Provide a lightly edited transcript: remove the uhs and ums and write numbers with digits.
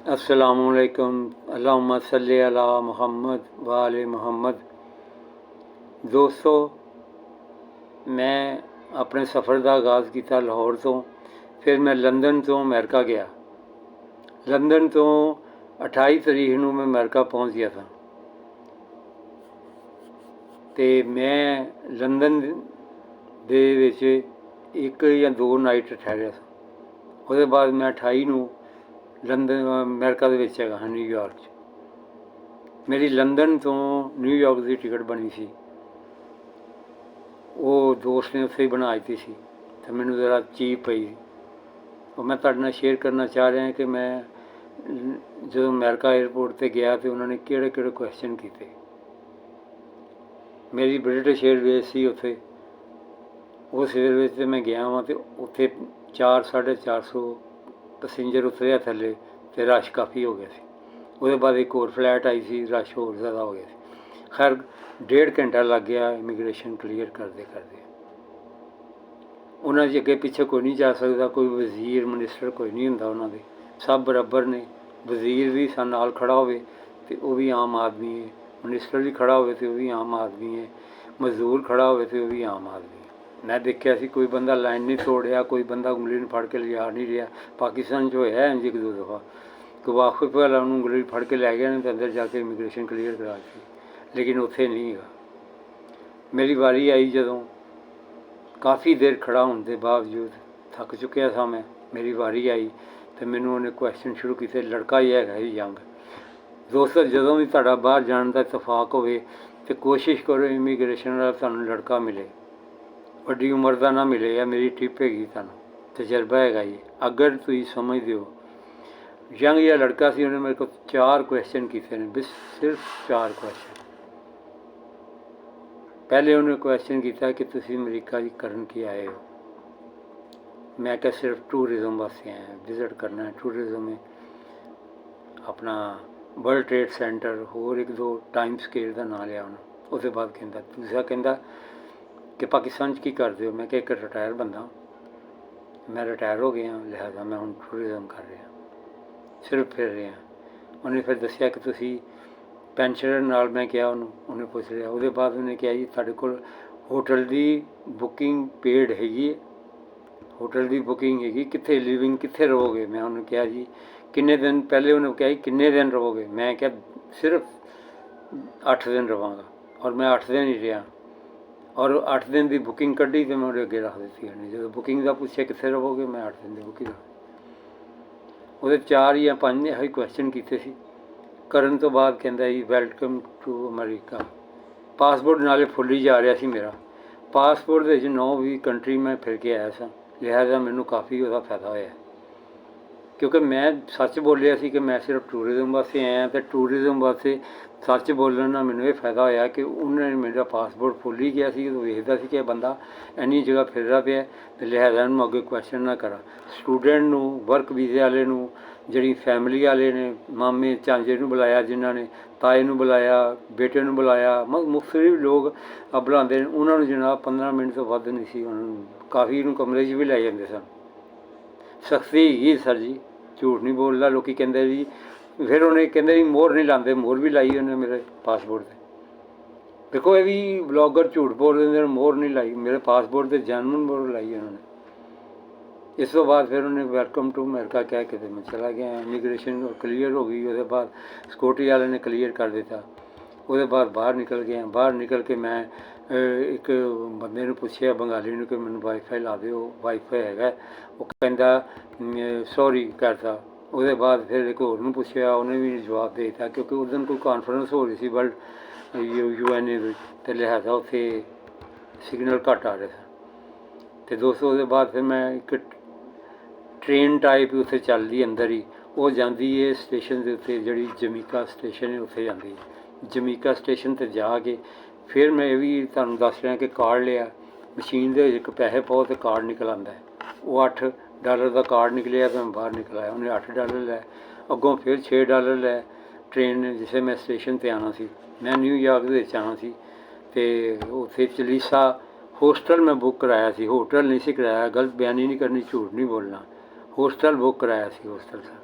अस्सलामुअलैकुम। अल्लाहुम्मा सल्ली अला मुहम्मद व आले मुहम्मद। दोस्तों, मैं अपने सफ़र का आगाज़ किया लाहौर तो, फिर मैं लंदन तो अमेरिका गया। लंदन तो 28 तरीक ਨੂੰ मैं अमेरिका पहुँच गया था। तो मैं लंदन ਦੇ ਵਿੱਚ एक या दो नाइट ठहरिया था। उसके बाद मैं 28 ਨੂੰ लंदन अमेरिका ਦੇ ਵਿੱਚ ਹੈਗਾ ਹਾਂ, न्यूयॉर्क 'ਚ। मेरी लंदन तो न्यूयॉर्क की टिकट बनी सी, वो दोस्त ने उत्थे ही बना दी सी, तो मैनू ज़रा चीप पई। और मैं तुहाडे नाल शेयर करना चाह रहा कि मैं जो अमेरिका एयरपोर्ट पर गया तो उन्होंने किहड़े किहड़े क्वेश्चन किए। मेरी ब्रिटिश एयरवेज सी उत्थे, उस एयरवेज से मैं गया वहाँ, तो उत्थे 400-450 पैसेंजर उतरिया थल्ले, तो रश काफ़ी हो गया सी। उसके बाद एक और फ्लैट आई सी, रश होर ज़्यादा हो गया सी। खैर 1.5 घंटा लग गया इमिग्रेशन क्लीयर करते करते। उन्होंने अगे पिछे कोई नहीं जा सकता, कोई वजीर मिनिस्टर कोई नहीं होंदा उन्हों दे, सब बराबर ने। वजीर भी सन नाल खड़ा होवे तो वह भी आम आदमी है, मिनिस्टर भी खड़ा होवे तो वह भी आम आदमी है, मजदूर खड़ा होवे तो वह भी आम आदमी है। मैं देखा सी कोई बंदा लाइन नहीं तोड़िया, कोई बंदा उंगली नहीं फड़ के लिया नहीं रहा। पाकिस्तान जो है इंज एक दो दफ़ा कोई वाकफ वाला उन्होंने उंगली फड़ के लै गया नहीं, तो अंदर जाके इमिग्रेशन क्लीयर करा दी, लेकिन उत्थे नहीं है। मेरी वारी आई जदों, काफ़ी देर खड़ा होने के बावजूद थक चुकिया था मैं, मेरी वारी आई तो मैनू उन्हें क्वेश्चन शुरू किए। लड़का ही है यंग। दोस्तों, जदों भी तुहाडा बाहर जाने का इतफाक होवे तो कोशिश करो इमिग्रेशन वाला तुहानूं लड़का मिले, वड्डी उम्र का ना मिले। या मेरी टिप हैगी, तुहानूं तजर्बा हैगा ये, अगर तुसीं समझदे हो। यंग या लड़का सी, उन्हें मेरे को 4 क्वेश्चन किए हैं, बस सिर्फ 4 क्वेश्चन। पहले उन्हें क्वेश्चन किया कि तुसीं अमरीका जी करन की आए हो। मैं क्या सिर्फ टूरिज़म वास्ते आए हैं, विजिट करना है टूरिज़म में, अपना वर्ल्ड ट्रेड सेंटर होर एक दो टाइम स्केल का नाम लिया उन्होंने। उसके बाद कहता दूसरा कहता कि पाकिस्तान की करते हो। मैं क्या एक रिटायर बंदा, मैं रिटायर हो गया, लिहाजा मैं हूँ टूरिज़म कर रहा, सिर्फ फिर रहा। उन्हें फिर दसिया कि तुसीं पेंशनर नाल, मैं क्या उन्हें पूछ लिया। उसके बाद उन्हें कहा जी तुहाडे कोल होटल की बुकिंग पेड हैगी, होटल की बुकिंग हैगी, कित्थे लिविंग कित्थे रहोगे। मैं उन्हें कहा जी किन्ने दिन, पहले उन्हें कहा जी किन्ने दिन रहोगे। मैं क्या सिर्फ 8 दिन रवांगा, और मैं 8 दिन ही रहा, और 8 दिन की बुकिंग कढ़ी तो मैं उन्हें अगे रख दी। जो बुकिंग का पूछे कित्थे रहोगे, मैं 8 दिन की बुकिंग रख। वो 4 या 5 यही क्वेश्चन किए सी। करन तो बाद कहता जी वैलकम टू अमरीका। पासपोर्ट नाले फुल ही जा रहा सी मेरा। पासपोर्ट के 9-20 कंट्री मैं फिर के आया सा, लिहाजा मैनू काफ़ी उसका फायदा होया, क्योंकि मैं सच बोलिया सी कि मैं सिर्फ टूरिज़म वास्ते आया। तो टूरिज़म वास्ते सच बोलने ना मैनू ये फायदा होया कि उन्हें मेरा पासपोर्ट फुल ही गया सी। वेखदा सी कि बंदा इन्नी जगह फिरदा पिया, तो लिहाजा उन्होंने अगे क्वेश्चन ना करा। स्टूडेंट नूं, वर्क वीज़े वाले नूं, जिहड़ी फैमिली वाले ने, मामे चांजे नूं बुलाया, जिन्होंने ताए नूं बुलाया, बेटे नूं बुलाया, मुख्तलिफ लोग बुलाते हैं। उन्होंने जनाब 15 मिनट तो वध नहीं सी, काफ़ी कमरे 'च भी लै जाते सन। सख्ती ही सर जी, झूठ नहीं बोलता। लोग कहते जी, फिर उन्हें कहते जी मोहर नहीं लाते, मोहर भी लाई उन्हें मेरे पासपोर्ट से। देखो ये भी ब्लॉगर झूठ बोल रहे हैं, मोहर नहीं लाई मेरे पासपोर्ट से, जैनवन मोहर लाई उन्होंने। इस तो बाद फिर उन्हें वेलकम टू अमेरिका कह के मैं चला गया। इमिग्रेशन क्लीयर हो गई, उसके बाद सिक्योरिटी वाले ने क्लीयर कर दिता। उसके बाद बाहर निकल गया। बाहर निकल के मैं एक बंदे ने पूछा, बंगाली ने, कि मैंने वाईफाई ला दो, वाईफाई है। वो कहता सॉरी करता। उसके बाद फिर एक होर पूछा, उन्हें भी जवाब दे दिता, क्योंकि उस दिन कोई कॉन्फ्रेंस हो रही थी वर्ल्ड UN तो लिहाजा उत्थे सिग्नल घट आ रहा था। तो दोस्तों उसके बाद फिर मैं एक ट्रेन टाइप उत्थे चलती अंदर ही, वो जाती है स्टेशन के उत्ते, जी जमीका स्टेशन है उत्थे जाती है। जमीका स्टेशन पर जाके फिर मैं ये भी तुहानूं दस रहा कि कार्ड लिया, मशीन के एक पैसे पाओ तो कार्ड निकल आता है। वो $8 का कार्ड निकलिया तो मैं बाहर निकल आया। उन्हें $8 लै, अगों फिर $6 लै। ट्रेन ने जिसे मैं स्टेशन पर आना सी, मैं न्यूयॉर्क के आना सी, तो उत्थे चलीसा होस्टल मैं बुक कराया सी। होटल नहीं सी कराया, गलत बयानी नहीं करनी, झूठ नहीं बोलना, होस्टल बुक कराया सी, होस्टल सा।